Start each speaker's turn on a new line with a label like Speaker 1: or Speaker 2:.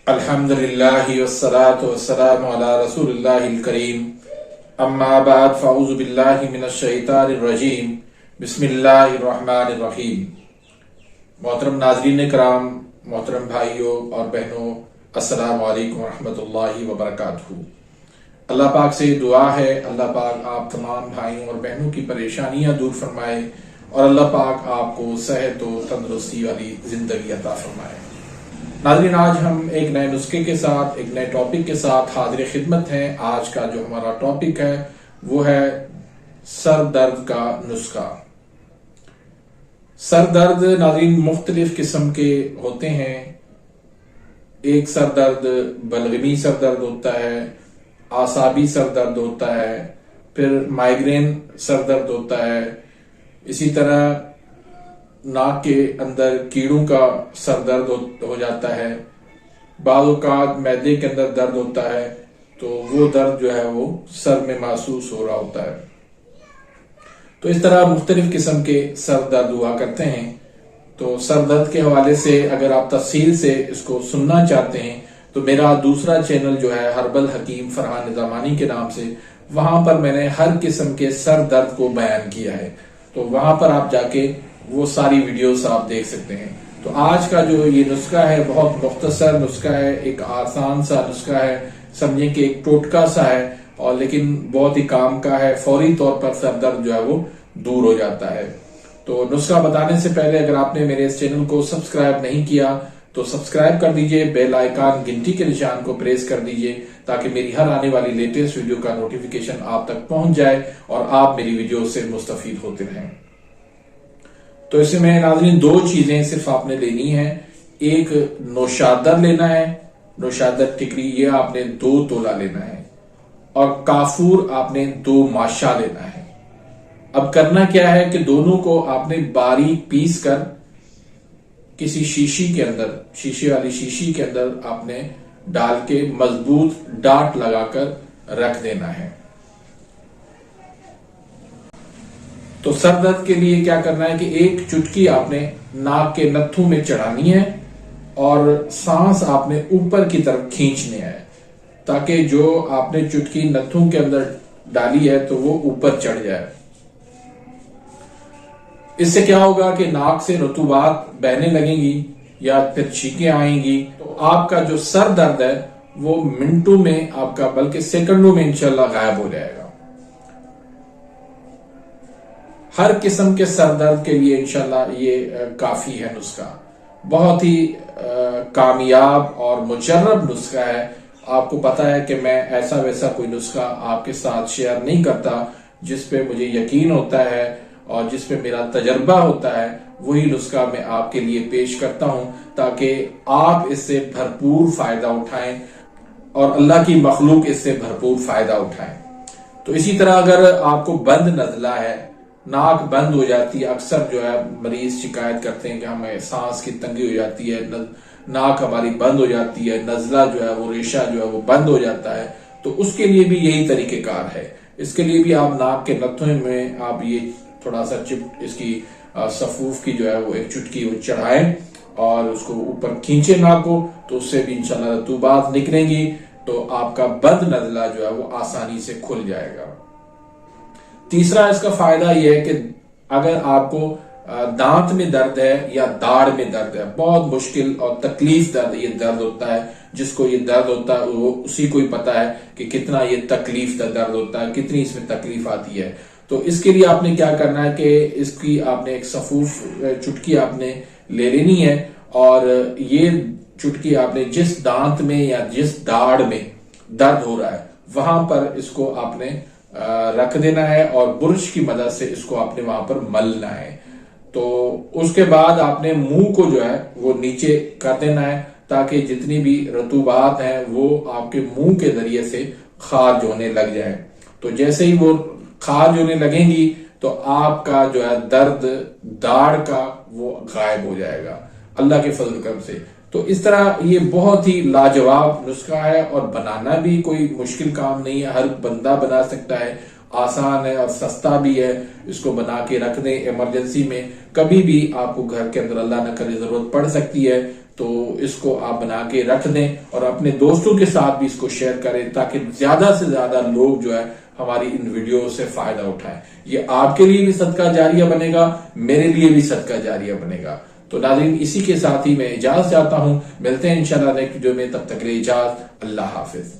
Speaker 1: الحمدللہ والصلاة والسلام علی رسول اللہ الکریم اما بعد فاعوذ باللہ من الشیطان الرجیم بسم اللہ الرحمن الرحیم۔ محترم ناظرین کرام، محترم بھائیوں اور بہنوں، السلام علیکم ورحمۃ اللہ وبرکاتہ۔ اللہ پاک سے دعا ہے اللہ پاک آپ تمام بھائیوں اور بہنوں کی پریشانیاں دور فرمائے اور اللہ پاک آپ کو صحت و تندرستی والی زندگی عطا فرمائے۔ ناظرین، آج ہم ایک نئے نسخے کے ساتھ، ایک نئے ٹاپک کے ساتھ حاضر خدمت ہیں۔ آج کا جو ہمارا ٹاپک ہے وہ ہے سر درد کا نسخہ۔ سر درد ناظرین مختلف قسم کے ہوتے ہیں۔ ایک سر درد بلغمی سر درد ہوتا ہے، اعصابی سر درد ہوتا ہے، پھر مائیگرین سر درد ہوتا ہے، اسی طرح ناک کے اندر کیڑوں کا سر درد ہو جاتا ہے، بعض اوقات معدے کے اندر درد ہوتا ہے، تو وہ درد جو ہے وہ سر میں محسوس ہو رہا ہوتا ہے۔ تو اس طرح مختلف قسم کے سر درد ہوا کرتے ہیں۔ تو سر درد کے حوالے سے اگر آپ تفصیل سے اس کو سننا چاہتے ہیں تو میرا دوسرا چینل جو ہے ہربل حکیم فرحان نظامانی کے نام سے، وہاں پر میں نے ہر قسم کے سر درد کو بیان کیا ہے، تو وہاں پر آپ جا کے وہ ساری ویڈیوز آپ دیکھ سکتے ہیں۔ تو آج کا جو یہ نسخہ ہے بہت مختصر نسخہ ہے، ایک آسان سا نسخہ ہے، سمجھیں کہ ایک ٹوٹکا سا ہے، اور لیکن بہت ہی کام کا ہے، فوری طور پر سر درد جو ہے وہ دور ہو جاتا ہے۔ تو نسخہ بتانے سے پہلے اگر آپ نے میرے اس چینل کو سبسکرائب نہیں کیا تو سبسکرائب کر دیجئے، بیل آئیکن گھنٹی کے نشان کو پریس کر دیجئے تاکہ میری ہر آنے والی لیٹسٹ ویڈیو کا نوٹیفیکیشن آپ تک پہنچ جائے اور آپ میری ویڈیو سے مستفید ہوتے رہیں۔ تو اس میں ناظرین دو چیزیں صرف آپ نے لینی ہے، ایک نوشادر لینا ہے، نوشادر ٹکری یہ آپ نے 2 تولہ لینا ہے، اور کافور آپ نے 2 ماشا لینا ہے۔ اب کرنا کیا ہے کہ دونوں کو آپ نے باریک پیس کر کسی شیشی کے اندر، شیشے والی شیشی کے اندر آپ نے ڈال کے مضبوط ڈاٹ لگا کر رکھ دینا ہے۔ تو سر درد کے لیے کیا کرنا ہے کہ ایک چٹکی آپ نے ناک کے نتھوں میں چڑھانی ہے اور سانس آپ نے اوپر کی طرف کھینچنے ہے تاکہ جو آپ نے چٹکی نتھوں کے اندر ڈالی ہے تو وہ اوپر چڑھ جائے۔ اس سے کیا ہوگا کہ ناک سے رطوبات بہنے لگیں گی یا پھر چھینکیں آئیں گی، تو آپ کا جو سر درد ہے وہ منٹوں میں آپ کا بلکہ سیکنڈوں میں انشاءاللہ غائب ہو جائے گا۔ ہر قسم کے سر درد کے لیے انشاءاللہ یہ کافی ہے نسخہ، بہت ہی کامیاب اور مجرب نسخہ ہے۔ آپ کو پتا ہے کہ میں ایسا ویسا کوئی نسخہ آپ کے ساتھ شیئر نہیں کرتا، جس پہ مجھے یقین ہوتا ہے اور جس پہ میرا تجربہ ہوتا ہے وہی نسخہ میں آپ کے لیے پیش کرتا ہوں تاکہ آپ اس سے بھرپور فائدہ اٹھائیں اور اللہ کی مخلوق اس سے بھرپور فائدہ اٹھائیں۔ تو اسی طرح اگر آپ کو بند نزلہ ہے، ناک بند ہو جاتی ہے، اکثر جو ہے مریض شکایت کرتے ہیں کہ ہمیں سانس کی تنگی ہو جاتی ہے، ناک ہماری بند ہو جاتی ہے، نزلہ جو ہے وہ ریشہ جو ہے وہ بند ہو جاتا ہے، تو اس کے لیے بھی یہی طریقہ کار ہے۔ اس کے لیے بھی آپ ناک کے نتھوں میں آپ یہ تھوڑا سا اس کی صفوف کی جو ہے وہ ایک چٹکی وہ چڑھائیں اور اس کو اوپر کھینچے ناک کو، تو اس سے بھی انشاءاللہ رطوبات نکلیں گی، تو آپ کا بند نزلہ جو ہے وہ آسانی سے کھل جائے گا۔ تیسرا اس کا فائدہ یہ ہے کہ اگر آپ کو دانت میں درد ہے یا داڑھ میں درد ہے، بہت مشکل اور تکلیف درد یہ درد ہوتا ہے، جس کو یہ درد ہوتا ہے وہ اسی کو ہی پتا ہے کہ کتنا یہ تکلیف درد ہوتا ہے، کتنی اس میں تکلیف آتی ہے۔ تو اس کے لیے آپ نے کیا کرنا ہے کہ اس کی آپ نے ایک صفوف چٹکی آپ نے لے لینی ہے، اور یہ چٹکی آپ نے جس دانت میں یا جس داڑھ میں درد ہو رہا ہے وہاں پر اس کو آپ نے رکھ دینا ہے اور برش کی مدد سے اس کو آپ نے وہاں پر ملنا ہے۔ تو اس کے بعد آپ نے منہ کو جو ہے وہ نیچے کر دینا ہے تاکہ جتنی بھی رطوبات ہیں وہ آپ کے منہ کے ذریعے سے خارج ہونے لگ جائے۔ تو جیسے ہی وہ خارج ہونے لگیں گی تو آپ کا جو ہے درد داڑھ کا وہ غائب ہو جائے گا اللہ کے فضل کرم سے۔ تو اس طرح یہ بہت ہی لاجواب نسخہ ہے اور بنانا بھی کوئی مشکل کام نہیں ہے، ہر بندہ بنا سکتا ہے، آسان ہے اور سستا بھی ہے۔ اس کو بنا کے رکھ دیں، ایمرجنسی میں کبھی بھی آپ کو گھر کے اندر اللہ نہ کرے ضرورت پڑ سکتی ہے تو اس کو آپ بنا کے رکھ دیں اور اپنے دوستوں کے ساتھ بھی اس کو شیئر کریں تاکہ زیادہ سے زیادہ لوگ جو ہے ہماری ان ویڈیو سے فائدہ اٹھائیں. یہ آپ کے لیے بھی صدقہ جاریہ بنے گا، میرے لیے بھی صدقہ جاریہ بنے گا. تو ناظرین اسی کے ساتھ ہی میں اجازت چاہتا ہوں، ملتے ہیں انشاءاللہ نیکسٹ ویڈیو میں، تب تک کے لیے اجازت، اللہ حافظ.